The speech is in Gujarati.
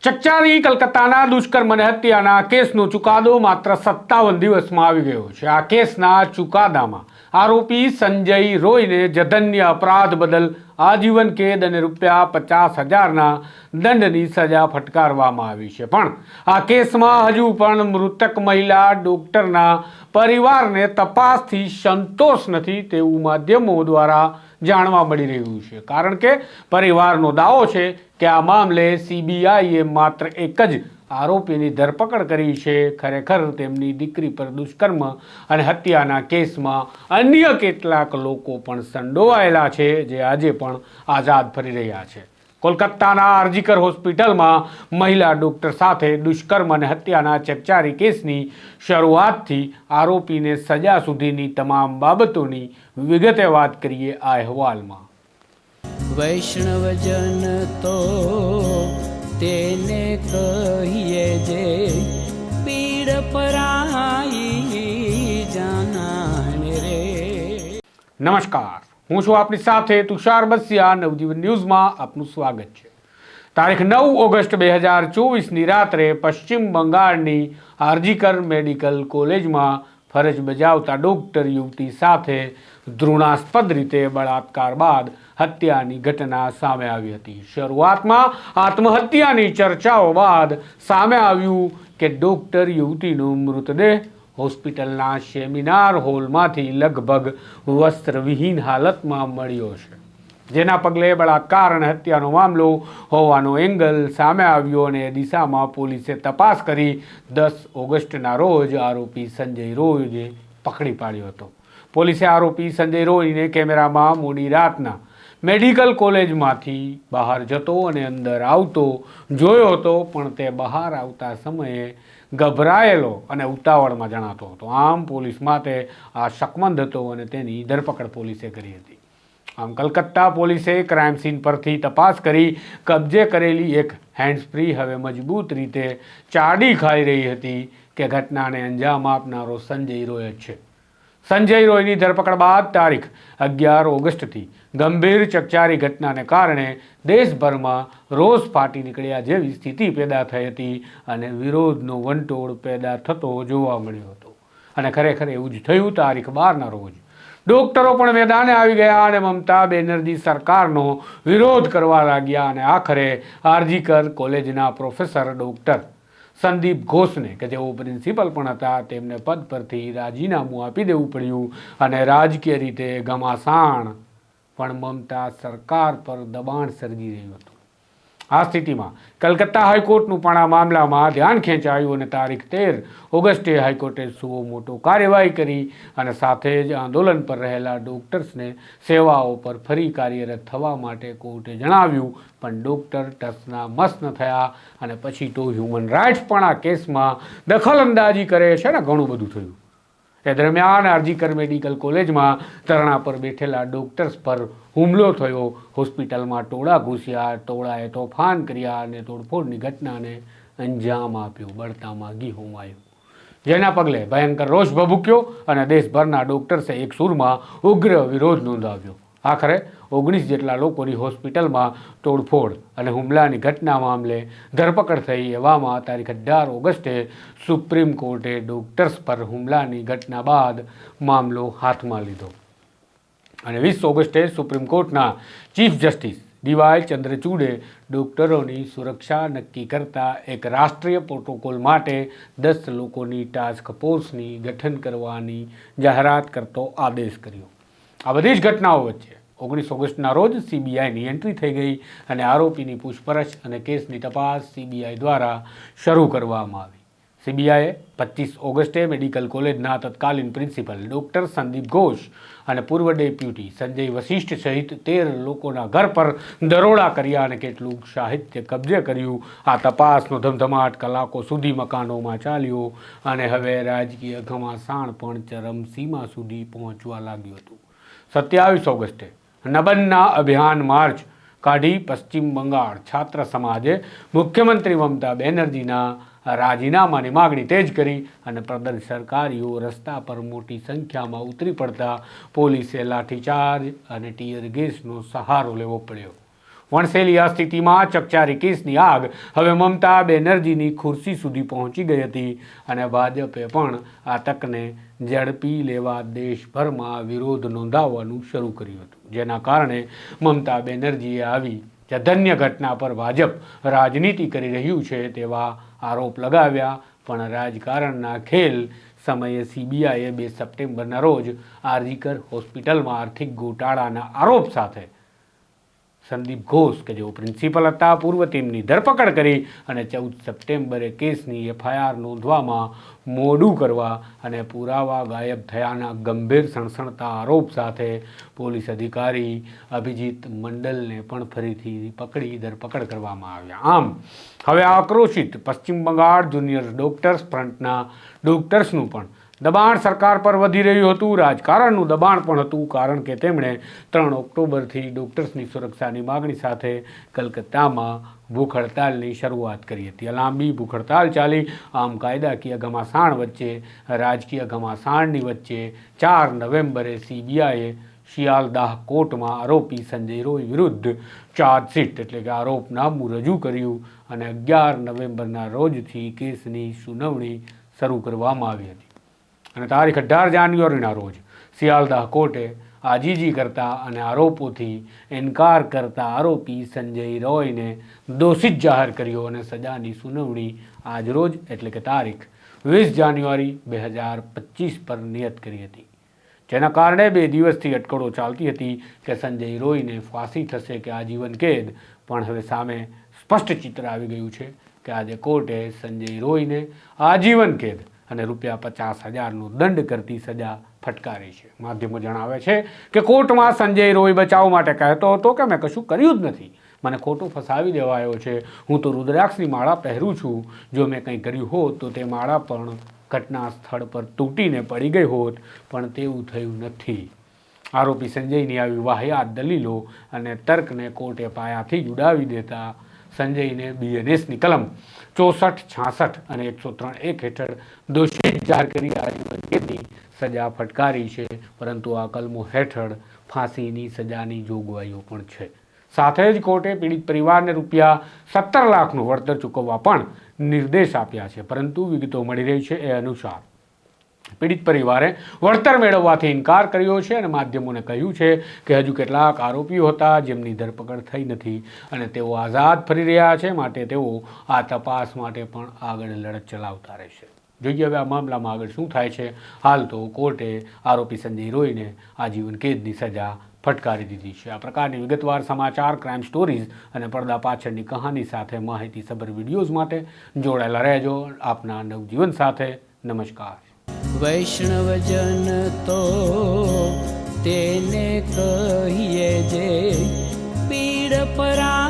ચકચારી કલકત્તાના દુષ્કર્મ અને હત્યાના કેસનો ચુકાદો માત્ર 57 દિવસમાં આવી ગયો છે। આ કેસના ચુકાદામાં આરોપી સંજય રોયને જધન્ય અપરાધ બદલ આજીવન કેદ અને ₹50,000ના દંડની સજા ફટકારવામાં આવી છે। પણ આ કેસમાં હજુ પણ મૃતક મહિલા ડોક્ટરના પરિવારને તપાસથી સંતોષ નથી તેવું માધ્યમો દ્વારા જાણવા મળી રહ્યું છે। કારણ કે પરિવારનો દાવો છે કે આ મામલે સીબીઆઈએ માત્ર એક જ આરોપીની ધરપકડ કરી છે। ખરેખર તેમની દીકરી પર દુષ્કર્મ અને હત્યાના કેસમાં અન્ય કેટલાક લોકો પણ સંડોવાયેલા છે જે આજે પણ આઝાદ ફરી રહ્યા છે। કોલકાતાના આરજીકર હોસ્પિટલમાં મહિલા ડોક્ટર સાથે દુષ્કર્મ અને હત્યાના ચકચારી કેસની શરૂઆતથી આરોપીને સજા સુધીની તમામ બાબતોની વિગતે વાત કરીએ આ અહેવાલમાં। વૈષ્ણવજન તો તેને કહીએ જે પીડ પરાઈ જાનાને રે। નમસ્કાર, હું છું આપની સાથે તુષાર બસિયા। નવજીવન ન્યૂઝમાં આપનું સ્વાગત છે। તારીખ 9 ઓગસ્ટ 2024ની રાત્રે પશ્ચિમ બંગાળની આરજીકર મેડિકલ કોલેજમાં ફરજ બજાવતા ડોક્ટર યુવતી સાથે ધૃણાસ્પદ રીતે બળાત્કાર બાદ હત્યાની ઘટના સામે આવી હતી। શરૂઆતમાં આત્મહત્યાની ચર્ચાઓ બાદ સામે આવ્યું કે ડોક્ટર યુવતીનો મૃતદેહ હોસ્પિટલના સેમિનાર હોલમાંથી લગભગ વસ્ત્રવિહીન હાલતમાં મળ્યો છે, જેના પગલે બળાત્કાર અને હત્યાનો મામલો હોવાનો એંગલ સામે આવ્યો અને દિશામાં પોલીસે તપાસ કરી 10 ઓગસ્ટના રોજ આરોપી સંજય રોયને પકડી પાડ્યો હતો। પોલીસે આરોપી સંજય રોયને કેમેરામાં મોડી રાતના મેડિકલ કોલેજમાંથી બહાર જતો અને અંદર આવતો જોયો હતો, પણ તે બહાર આવતા સમયે ગભરાયેલો અને ઉતાવળમાં જણાતો હતો। આમ પોલીસ માટે આ શકમંદ હતો અને તેની ધરપકડ પોલીસે કરી હતી। આમ કલકત્તા પોલીસે ક્રાઇમ સીન પરથી તપાસ કરી કબજે કરેલી એક હેન્ડ્સફ્રી હવે મજબૂત રીતે ચાડી ખાઈ રહી હતી કે ઘટનાને અંજામ આપનારો સંજય રોય જ છે। સંજય રોયની ધરપકડ બાદ તારીખ 11 ઓગસ્ટથી ગંભીર ચકચારી ઘટનાને કારણે દેશભરમાં રોષ ફાટી નીકળ્યા જેવી સ્થિતિ પેદા થઈ હતી અને વિરોધનો વંટોળ પેદા થતો જોવા મળ્યો હતો। અને ખરેખર એવું જ થયું। તારીખ 12ના રોજ ડોક્ટરો પણ મેદાને આવી ગયા અને મમતા બેનર્જી સરકારનો વિરોધ કરવા લાગ્યા અને આખરે આરજીકર કોલેજના પ્રોફેસર ડોક્ટર સંદીપ ઘોષને, કે જેઓ પ્રિન્સિપલ પણ હતા, તેમને પદ પરથી રાજીનામું આપી દેવું પડ્યું અને રાજકીય રીતે ઘમાસાણ પણ મમતા સરકાર પર દબાણ સર્જી રહ્યું હતું। આ સ્થિતિમાં કલકત્તા હાઈકોર્ટનું પણ આ મામલામાં ધ્યાન ખેંચાયું અને તારીખ 13 ઓગસ્ટે હાઈકોર્ટે સુઓ મોટો કાર્યવાહી કરી અને સાથે જ આંદોલન પર રહેલા ડોક્ટર્સને સેવાઓ પર ફરી કાર્યરત થવા માટે કોર્ટે જણાવ્યું। પણ ડોક્ટર ટસના મસ ન થયા અને પછી તો હ્યુમન રાઇટ્સ પણ આ કેસમાં દખલઅંદાજી કરે છે ને ઘણું બધું થયું। એ દરમિયાન આરજીકર મેડિકલ કોલેજમાં ધરણા પર બેઠેલા ડોક્ટર્સ પર હુમલો થયો। હોસ્પિટલમાં ટોળા ઘૂસ્યા, ટોળાએ તોફાન કર્યા અને તોડફોડની ઘટનાને અંજામ આપ્યો। બળતામાં ઘી હોમાયું, જેના પગલે ભયંકર રોષ ભભૂક્યો અને દેશભરના ડોક્ટર્સે એક સૂરમાં ઉગ્ર વિરોધ નોંધાવ્યો। આખરે 19 જેટલા લોકોની હોસ્પિટલમાં તોડફોડ અને હુમલાની ઘટના મામલે ધરપકડ થઈ। એવામાં તારીખ 18 ઓગસ્ટે સુપ્રીમ કોર્ટે ડોક્ટર્સ પર હુમલાની ઘટના બાદ મામલો હાથમાં લીધો અને 20 ઓગસ્ટે સુપ્રીમ કોર્ટના ચીફ જસ્ટિસ ડીવાય ચંદ્રચૂડે ડોક્ટરોની સુરક્ષા નક્કી કરતા એક રાષ્ટ્રીય પ્રોટોકોલ માટે 10 લોકોની ટાસ્ક ફોર્સની ગઠન કરવાની જાહેરાત કરતો આદેશ કર્યો। આ બધી જ ઘટનાઓ વચ્ચે 19 ઓગસ્ટના રોજ સીબીઆઈની એન્ટ્રી થઈ ગઈ અને આરોપીની પૂછપરછ અને કેસની તપાસ સીબીઆઈ દ્વારા શરૂ કરવામાં આવી। સીબીઆઈએ 25 ઓગસ્ટે મેડિકલ કોલેજના તત્કાલીન પ્રિન્સિપલ ડોક્ટર સંદીપ ઘોષ અને પૂર્વ ડેપ્યુટી સંજય વશિષ્ઠ સહિત 13 લોકોના ઘર પર દરોડા કર્યા અને કેટલુંક સાહિત્ય કબજે કર્યું। આ તપાસનો ધમધમાટ કલાકો સુધી મકાનોમાં ચાલ્યો અને હવે રાજકીય ઘમાસાણ પણ ચરમસીમા સુધી પહોંચવા લાગ્યું હતું। 27 ઓગસ્ટે નબનના અભિયાન માર્ચ કાઢી પશ્ચિમ બંગાળ છાત્ર સમાજે મુખ્યમંત્રી મમતા બેનર્જીના રાજીનામાની માગણી તેજ કરી અને પ્રદર્શનકારીઓ રસ્તા પર મોટી સંખ્યામાં ઉતરી પડતા પોલીસે લાઠીચાર્જ અને ટીયર ગેસનો સહારો લેવો પડ્યો। વણસેલી આ સ્થિતિમાં ચકચારી કેસની આગ હવે મમતા બેનર્જીની ખુરશી સુધી પહોંચી ગઈ હતી અને ભાજપે પણ આ તકને ઝડપી લેવા દેશભરમાં વિરોધ નોંધાવવાનું શરૂ કર્યું હતું, જેના કારણે મમતા બેનર્જીએ આવી જધન્ય ઘટના પર ભાજપ રાજનીતિ કરી રહ્યું છે તેવા આરોપ લગાવ્યા. પણ રાજકારણના ખેલ સમયે સીબીઆઈએ 2 સપ્ટેમ્બરના રોજ આરજીકર હોસ્પિટલમાં આર્થિક ગોટાળાના આરોપ સાથે સંદીપ ઘોષ કે જેઓ પ્રિન્સિપલ હતા પૂર્વ તેમની ધરપકડ કરી અને 14 સપ્ટેમ્બરે કેસની એફઆઈઆર નોંધવામાં મોડું કરવા અને પુરાવા ગાયબ થયાના ગંભીર સણસણતા આરોપ સાથે પોલીસ અધિકારી અભિજીત મંડલને પણ ફરીથી પકડી ધરપકડ કરવામાં આવ્યા. આમ હવે આક્રોશિત પશ્ચિમ બંગાળ જુનિયર ડોક્ટર્સ ફ્રન્ટના ડોક્ટર્સનું પણ દબાણ સરકાર પર વધી રહ્યું હતું. રાજકારણનું દબાણ પણ હતું, કારણ કે તેમણે 3 ઓક્ટોબરથી ડોક્ટર્સની સુરક્ષાની માગણી સાથે કલકત્તામાં ભૂખ હડતાલની શરૂઆત કરી હતી. આ લાંબી ભૂખ હડતાલ ચાલી. આમ કાયદાકીય ઘમાસાણ વચ્ચે, રાજકીય ઘમાસાણની વચ્ચે 4 નવેમ્બરે સીબીઆઈએ શિયાલદાહ કોર્ટમાં આરોપી સંજય રોય વિરુદ્ધ ચાર્જશીટ એટલે કે આરોપનામું રજૂ કર્યું અને 11 નવેમ્બરના રોજથી કેસની સુનાવણી શરૂ કરવામાં આવી હતી. અને તારીખ 18 જાન્યુઆરીના રોજ શિયાલદાહ કોર્ટે આજીજી કરતા અને આરોપોથી ઇનકાર કરતા આરોપી સંજય રોયને દોષિત જાહેર કર્યો અને સજાની સુનાવણી આજરોજ એટલે કે તારીખ 20 જાન્યુઆરી 2025 પર નિયત કરી હતી, જેના કારણે 2 દિવસથી અટકળો ચાલતી હતી કે સંજય રોયને ફાંસી થશે કે આજીવન કેદ. પણ હવે સામે સ્પષ્ટ ચિત્ર આવી ગયું છે કે આજે કોર્ટે સંજય રોયને આજીવન કેદ અને ₹50,000નો દંડ કરતી સજા ફટકારી છે. માધ્યમો જણાવે છે કે કોર્ટમાં સંજય રોય બચાવ માટે કહેતો હતો કે મેં કશું કર્યું જ નથી, મને ખોટો ફસાવી દેવાયો છે, હું તો રુદ્રાક્ષની માળા પહેરું છું, જો મેં કંઈ કર્યું હોત તો તે માળા પણ ઘટના સ્થળ પર તૂટીને પડી ગઈ હોત, પણ તેવું થયું નથી. આરોપી સંજયની આવી વાહિયાત દલીલો અને તર્કને કોર્ટે પાયાથી ઉડાવી દેતા સંજયને બીએનએસની કલમ 64, 66 અને 103(1) હેઠળ દોષિત જાહેર કરી આજીવન કેદની સજા ફટકારી છે. પરંતુ આ કલમો હેઠળ ફાંસીની સજાની જોગવાઈઓ પણ છે. સાથે જ કોર્ટે પીડિત પરિવારને ₹17 લાખનું વળતર ચૂકવવા પણ નિર્દેશ આપ્યા છે. પરંતુ વિગતો મળી રહી છે એ અનુસાર પીડિત પરિવારે વળતર મેળવવાથી ઇનકાર કર્યો છે અને માધ્યમોને કહ્યું છે કે હજુ કેટલાક આરોપીઓ હતા જેમની ધરપકડ થઈ નથી અને તેઓ આઝાદ ફરી રહ્યા છે, માટે તેઓ આ તપાસ માટે પણ આગળ લડત ચલાવતા રહેશે. જોઈએ હવે આ મામલામાં આગળ શું થાય છે. હાલ તો કોર્ટે આરોપી સંજય રોયને આજીવન કેદની સજા ફટકારી દીધી છે. આ પ્રકારની વિગતવાર સમાચાર, ક્રાઇમ સ્ટોરીઝ અને પડદા પાછળની કહાની સાથે માહિતીસભર વિડીયોઝ માટે જોડાયેલા રહેજો આપના નવજીવન સાથે. નમસ્કાર. વૈષ્ણવજન તો તેને કહીએ જે પીડ પરા